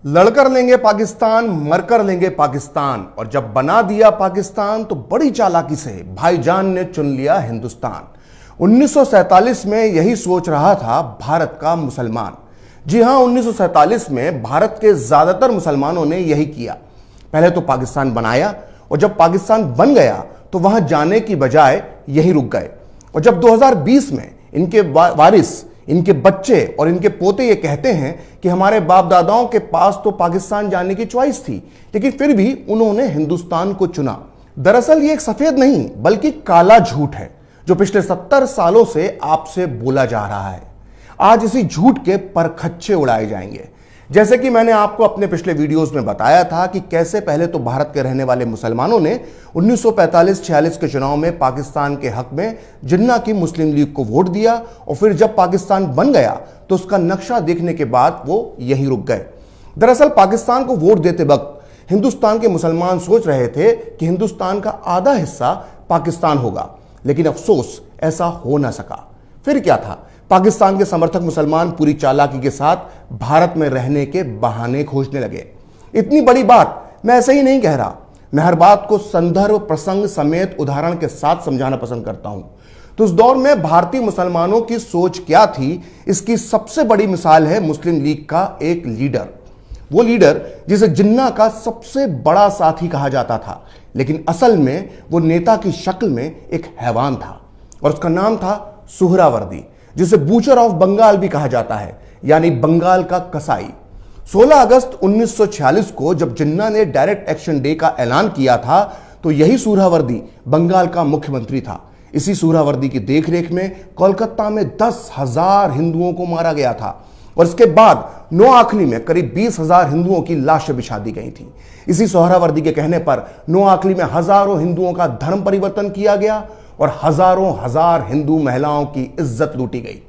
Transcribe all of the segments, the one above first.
लड़कर लेंगे पाकिस्तान, मरकर लेंगे पाकिस्तान, और जब बना दिया पाकिस्तान तो बड़ी चालाकी से भाईजान ने चुन लिया हिंदुस्तान। 1947 में यही सोच रहा था भारत का मुसलमान। जी हां, 1947 में भारत के ज्यादातर मुसलमानों ने यही किया। पहले तो पाकिस्तान बनाया, और जब पाकिस्तान बन गया तो वहां जाने की बजाय यहीं रुक गए। और जब 2020 में इनके वारिस, इनके बच्चे और इनके पोते ये कहते हैं कि हमारे बाप दादाओं के पास तो पाकिस्तान जाने की चॉइस थी, लेकिन फिर भी उन्होंने हिंदुस्तान को चुना। दरअसल ये एक सफेद नहीं बल्कि काला झूठ है जो पिछले 70 सालों से आपसे बोला जा रहा है। आज इसी झूठ के परखच्चे उड़ाए जाएंगे। जैसे कि मैंने आपको अपने पिछले वीडियोस में बताया था कि कैसे पहले तो भारत के रहने वाले मुसलमानों ने 1945-46 के चुनाव में पाकिस्तान के हक में जिन्ना की मुस्लिम लीग को वोट दिया, और फिर जब पाकिस्तान बन गया तो उसका नक्शा देखने के बाद वो यहीं रुक गए। दरअसल पाकिस्तान को वोट देते वक्त हिंदुस्तान के मुसलमान सोच रहे थे कि हिंदुस्तान का आधा हिस्सा पाकिस्तान होगा, लेकिन अफसोस ऐसा हो ना सका। फिर क्या था, पाकिस्तान के समर्थक मुसलमान पूरी चालाकी के साथ भारत में रहने के बहाने खोजने लगे। इतनी बड़ी बात मैं ऐसे ही नहीं कह रहा, मैं हर बात को संदर्भ, प्रसंग समेत उदाहरण के साथ समझाना पसंद करता हूं। तो उस दौर में भारतीय मुसलमानों की सोच क्या थी, इसकी सबसे बड़ी मिसाल है मुस्लिम लीग का एक लीडर। वो लीडर जिसे जिन्ना का सबसे बड़ा साथी कहा जाता था, लेकिन असल में वो नेता की शक्ल में एक हैवान था, और उसका नाम था सुहरावर्दी, जिसे बूचर ऑफ बंगाल भी कहा जाता है, यानी बंगाल का कसाई। 16 अगस्त 1946 को जब जिन्ना ने डायरेक्ट एक्शन डे का ऐलान किया था तो यही सुहरावर्दी बंगाल का मुख्यमंत्री था। इसी सुहरावर्दी की देखरेख में कोलकाता में 10,000 हिंदुओं को मारा गया था, और इसके बाद नोआखली में करीब 20,000 हिंदुओं की लाशें बिछा दी गई थी। इसी सुहरावर्दी के कहने पर नोआखली में हजारों हिंदुओं का धर्म परिवर्तन किया गया और हजारों हजार हिंदू महिलाओं की इज्जत लूटी गई।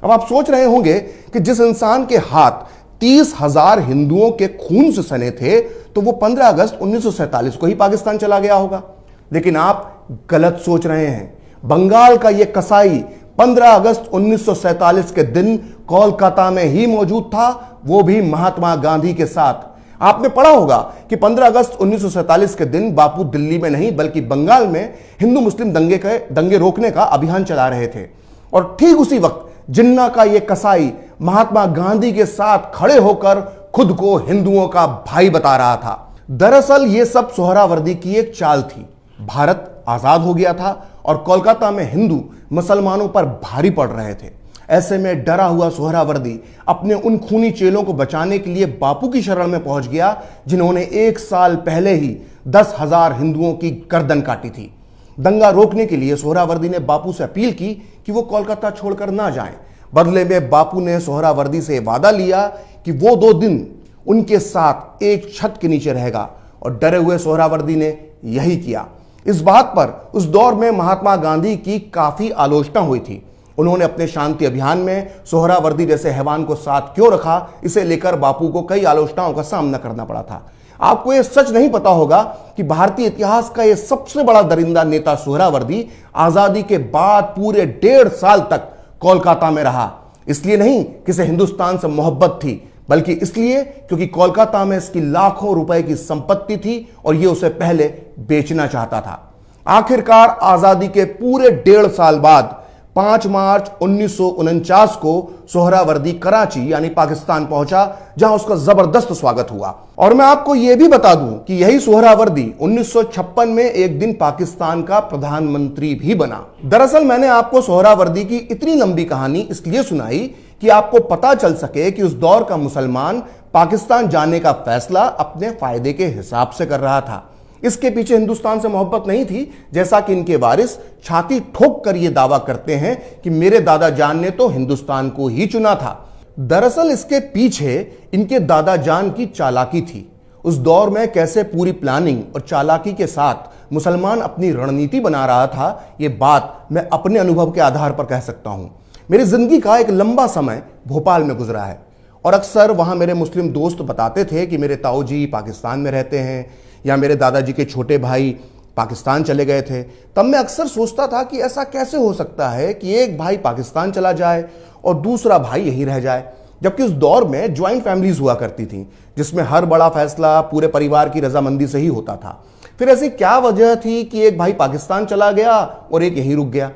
अब आप सोच रहे होंगे कि जिस इंसान के हाथ 30,000 हिंदुओं के खून से सने थे तो वो 15 अगस्त 1947 को ही पाकिस्तान चला गया होगा, लेकिन आप गलत सोच रहे हैं। बंगाल का यह कसाई 15 अगस्त 1947 के दिन कोलकाता में ही मौजूद था, वो भी महात्मा गांधी के साथ। आपने पढ़ा होगा कि 15 अगस्त 1947 के दिन बापू दिल्ली में नहीं बल्कि बंगाल में हिंदू मुस्लिम दंगे रोकने का अभियान चला रहे थे, और ठीक उसी वक्त जिन्ना का यह कसाई महात्मा गांधी के साथ खड़े होकर खुद को हिंदुओं का भाई बता रहा था। दरअसल यह सब सुहरावर्दी की एक चाल थी। भारत आजाद हो गया था और कोलकाता में हिंदू मुसलमानों पर भारी पड़ रहे थे। ऐसे में डरा हुआ सुहरावर्दी अपने उन खूनी चेलों को बचाने के लिए बापू की शरण में पहुंच गया, जिन्होंने 1 साल पहले ही 10,000 हिंदुओं की गर्दन काटी थी। दंगा रोकने के लिए सुहरावर्दी ने बापू से अपील की कि वो कोलकाता छोड़कर ना जाएं। बदले में बापू ने सुहरावर्दी से वादा लिया कि वो 2 दिन उनके साथ एक छत के नीचे रहेगा, और डरे हुए सुहरावर्दी ने यही किया। इस बात पर उस दौर में महात्मा गांधी की काफी आलोचना हुई थी। उन्होंने अपने शांति अभियान में सोहरावर्दी जैसे हैवान को साथ क्यों रखा, इसे लेकर बापू को कई आलोचनाओं का सामना करना पड़ा था। आपको यह सच नहीं पता होगा कि भारतीय इतिहास का यह सबसे बड़ा दरिंदा नेता सोहरावर्दी आजादी के बाद पूरे 1.5 साल तक कोलकाता में रहा। इसलिए नहीं कि इसे हिंदुस्तान से मोहब्बत थी, बल्कि इसलिए क्योंकि कोलकाता में इसकी लाखों रुपए की संपत्ति थी और यह उसे पहले बेचना चाहता था। आखिरकार आजादी के पूरे 1.5 साल बाद 5 मार्च 1949 को सोहरावर्दी कराची यानी पाकिस्तान पहुंचा, जहां उसका जबरदस्त स्वागत हुआ। और मैं आपको यह भी बता दूं कि यही सोहरावर्दी 1956 में एक दिन पाकिस्तान का प्रधानमंत्री भी बना। दरअसल मैंने आपको सोहरावर्दी की इतनी लंबी कहानी इसलिए सुनाई कि आपको पता चल सके कि उस दौर का मुसलमान पाकिस्तान जाने का फैसला अपने फायदे के हिसाब से कर रहा था। इसके पीछे हिंदुस्तान से मोहब्बत नहीं थी, जैसा कि इनके वारिस छाती ठोक कर यह दावा करते हैं कि मेरे दादा जान ने तो हिंदुस्तान को ही चुना था। दरअसल इसके पीछे इनके दादा जान की चालाकी थी। उस दौर में कैसे पूरी प्लानिंग और चालाकी के साथ मुसलमान अपनी रणनीति बना रहा था, यह बात मैं अपने अनुभव के आधार पर कह सकता हूं। मेरी जिंदगी का एक लंबा समय भोपाल में गुजरा है, और अक्सर वहां मेरे मुस्लिम दोस्त बताते थे कि मेरे ताऊजी पाकिस्तान में रहते हैं या मेरे दादाजी के छोटे भाई पाकिस्तान चले गए थे। तब मैं अक्सर सोचता था कि ऐसा कैसे हो सकता है कि एक भाई पाकिस्तान चला जाए और दूसरा भाई यहीं रह जाए, जबकि उस दौर में ज्वाइंट फैमिलीज हुआ करती थी, जिसमें हर बड़ा फैसला पूरे परिवार की रजामंदी से ही होता था। फिर ऐसी क्या वजह थी कि एक भाई पाकिस्तान चला गया और एक यहीं रुक गया?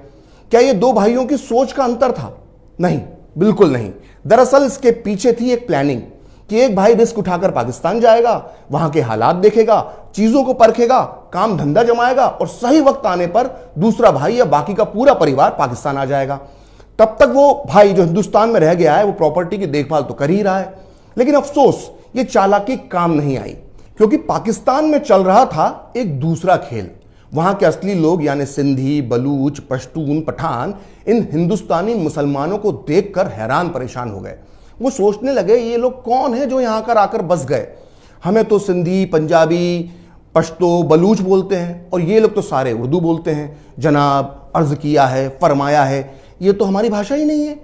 क्या ये दो भाइयों की सोच का अंतर था? नहीं, बिल्कुल नहीं। दरअसल इसके पीछे थी एक प्लानिंग कि एक भाई रिस्क उठाकर पाकिस्तान जाएगा, वहां के हालात देखेगा, चीजों को परखेगा, काम धंधा जमाएगा और सही वक्त आने पर दूसरा भाई या बाकी का पूरा परिवार पाकिस्तान आ जाएगा। तब तक वो भाई जो हिंदुस्तान में रह गया है वो प्रॉपर्टी की देखभाल तो कर ही रहा है। लेकिन अफसोस ये चालाकी काम नहीं आई, क्योंकि पाकिस्तान में चल रहा था एक दूसरा खेल। वहां के असली लोग यानी सिंधी, बलूच, पश्तून, पठान इन हिंदुस्तानी मुसलमानों को देखकर हैरान परेशान हो गए। वो सोचने लगे ये लोग कौन है जो यहां आकर बस गए? हमें तो सिंधी, पंजाबी, पश्तो, बलूच बोलते हैं और ये लोग तो सारे उर्दू बोलते हैं। जनाब, अर्ज किया है, फरमाया है, ये तो हमारी भाषा ही नहीं है।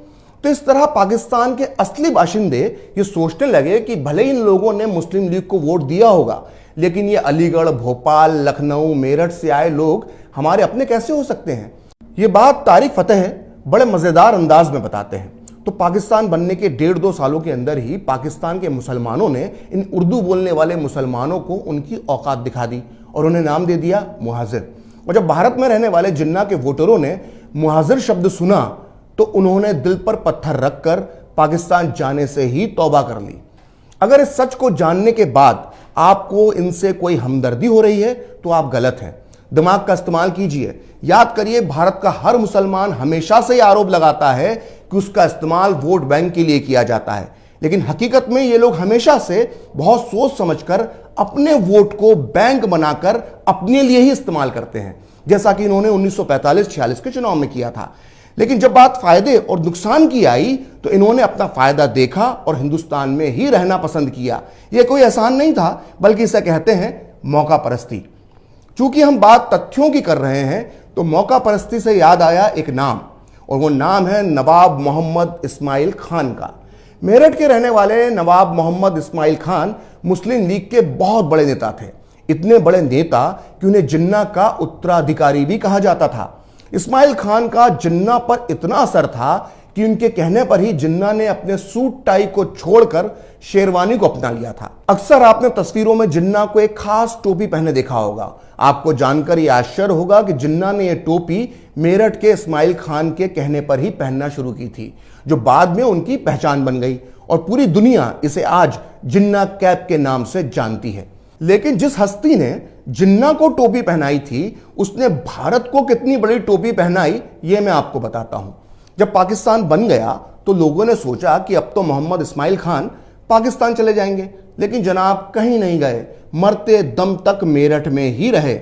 तो इस तरह पाकिस्तान के असली बाशिंदे ये सोचने लगे कि भले इन लोगों ने मुस्लिम लीग को वोट दिया होगा, लेकिन ये अलीगढ़, भोपाल, लखनऊ, मेरठ से आए लोग हमारे अपने कैसे हो सकते हैं? ये बात तारिक फतेह बड़े मजेदार अंदाज में बताते हैं। तो पाकिस्तान बनने के 1.5-2 सालों के अंदर ही पाकिस्तान के मुसलमानों ने इन उर्दू बोलने वाले मुसलमानों को उनकी औकात दिखा दी और उन्हें नाम दे दिया मुहाजिर। और जब भारत में रहने वाले जिन्ना के वोटरों ने मुहाजिर शब्द सुना तो उन्होंने दिल पर पत्थर रखकर पाकिस्तान जाने से ही तौबा कर ली। अगर इस सच को जानने के बाद आपको इनसे कोई हमदर्दी हो रही है तो आप गलत हैं। दिमाग का इस्तेमाल कीजिए। याद करिए, भारत का हर मुसलमान हमेशा से आरोप लगाता है कि उसका इस्तेमाल वोट बैंक के लिए किया जाता है, लेकिन हकीकत में ये लोग हमेशा से बहुत सोच समझकर अपने वोट को बैंक बनाकर अपने लिए ही इस्तेमाल करते हैं, जैसा कि इन्होंने 1945-46 के चुनाव में किया था। लेकिन जब बात फायदे और नुकसान की आई तो इन्होंने अपना फायदा देखा और हिंदुस्तान में ही रहना पसंद किया। यह कोई एहसान नहीं था, बल्कि इसे कहते हैं मौका परस्ती। चूंकि हम बात तथ्यों की कर रहे हैं तो मौका परस्ती से याद आया एक नाम, और वो नाम है नवाब मोहम्मद इस्माइल खान का। मेरठ के रहने वाले नवाब मोहम्मद इस्माइल खान मुस्लिम लीग के बहुत बड़े नेता थे। इतने बड़े नेता कि उन्हें जिन्ना का उत्तराधिकारी भी कहा जाता था। इस्माइल खान का जिन्ना पर इतना असर था कि उनके कहने पर ही जिन्ना ने अपने सूट टाई को छोड़कर शेरवानी को अपना लिया था। अक्सर आपने तस्वीरों में जिन्ना को एक खास टोपी पहने देखा होगा। आपको जानकर यह आश्चर्य होगा कि जिन्ना ने यह टोपी मेरठ के इस्माइल खान के कहने पर ही पहनना शुरू की थी, जो बाद में उनकी पहचान बन गई और पूरी दुनिया इसे आज जिन्ना कैप के नाम से जानती है। लेकिन जिस हस्ती ने जिन्ना को टोपी पहनाई थी, उसने भारत को कितनी बड़ी टोपी पहनाई, यह मैं आपको बताता हूं। जब पाकिस्तान बन गया तो लोगों ने सोचा कि अब तो मोहम्मद इस्माइल खान पाकिस्तान चले जाएंगे, लेकिन जनाब कहीं नहीं गए, मरते दम तक मेरठ में ही रहे।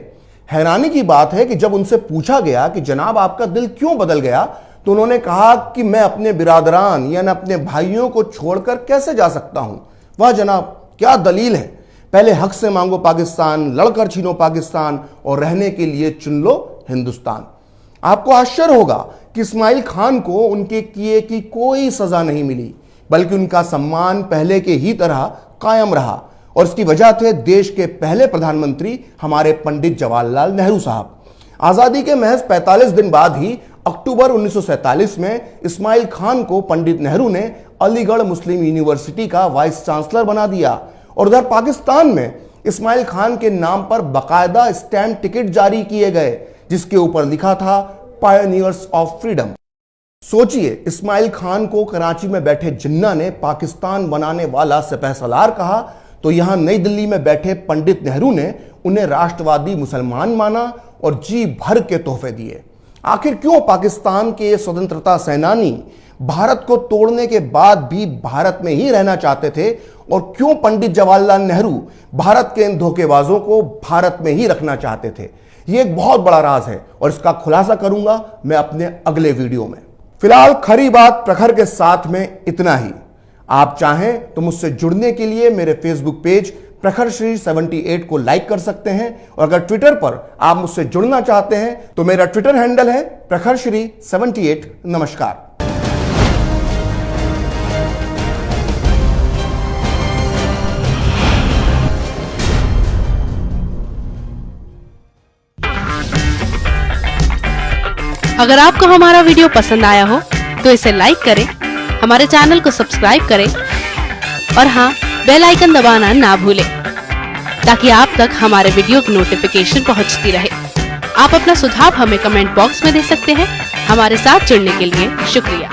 हैरानी की बात है कि जब उनसे पूछा गया कि जनाब आपका दिल क्यों बदल गया, तो उन्होंने कहा कि मैं अपने बिरादरान यानी अपने भाइयों को छोड़कर कैसे जा सकता हूं। वाह जनाब, क्या दलील है। पहले हक से मांगो पाकिस्तान, लड़कर छीनो पाकिस्तान और रहने के लिए चुन लो हिंदुस्तान। आपको आश्चर्य होगा कि इस्माइल खान को उनके किए की कोई सजा नहीं मिली, बल्कि उनका सम्मान पहले के ही तरह कायम रहा। और इसकी वजह थे देश के पहले प्रधानमंत्री हमारे पंडित जवाहरलाल नेहरू साहब। आजादी के महज 45 दिन बाद ही अक्टूबर 1947 में इस्माइल खान को पंडित नेहरू ने अलीगढ़ मुस्लिम यूनिवर्सिटी का वाइस चांसलर बना दिया। और उधर पाकिस्तान में इस्माइल खान के नाम पर बाकायदा स्टैम्प टिकट जारी किए गए, जिसके ऊपर लिखा था पायनियर्स ऑफ फ्रीडम। सोचिए, इस्माइल खान को कराची में बैठे जिन्ना ने पाकिस्तान बनाने वाला सिपहसालार कहा, तो यहां नई दिल्ली में बैठे पंडित नेहरू ने उन्हें राष्ट्रवादी मुसलमान माना और जी भर के तोहफे दिए। आखिर क्यों पाकिस्तान के स्वतंत्रता सेनानी भारत को तोड़ने के बाद भी भारत में ही रहना चाहते थे, और क्यों पंडित जवाहरलाल नेहरू भारत के इन धोखेबाजों को भारत में ही रखना चाहते थे? यह एक बहुत बड़ा राज है और इसका खुलासा करूंगा मैं अपने अगले वीडियो में। फिलहाल खरी बात प्रखर के साथ में इतना ही। आप चाहें तो मुझसे जुड़ने के लिए मेरे फेसबुक पेज प्रखर श्री 78 को लाइक कर सकते हैं, और अगर ट्विटर पर आप मुझसे जुड़ना चाहते हैं तो मेरा ट्विटर हैंडल है प्रखर श्री 78। नमस्कार। अगर आपको हमारा वीडियो पसंद आया हो तो इसे लाइक करें, हमारे चैनल को सब्सक्राइब करें और हाँ, बेल आइकन दबाना ना भूलें ताकि आप तक हमारे वीडियो की नोटिफिकेशन पहुंचती रहे। आप अपना सुझाव हमें कमेंट बॉक्स में दे सकते हैं। हमारे साथ जुड़ने के लिए शुक्रिया।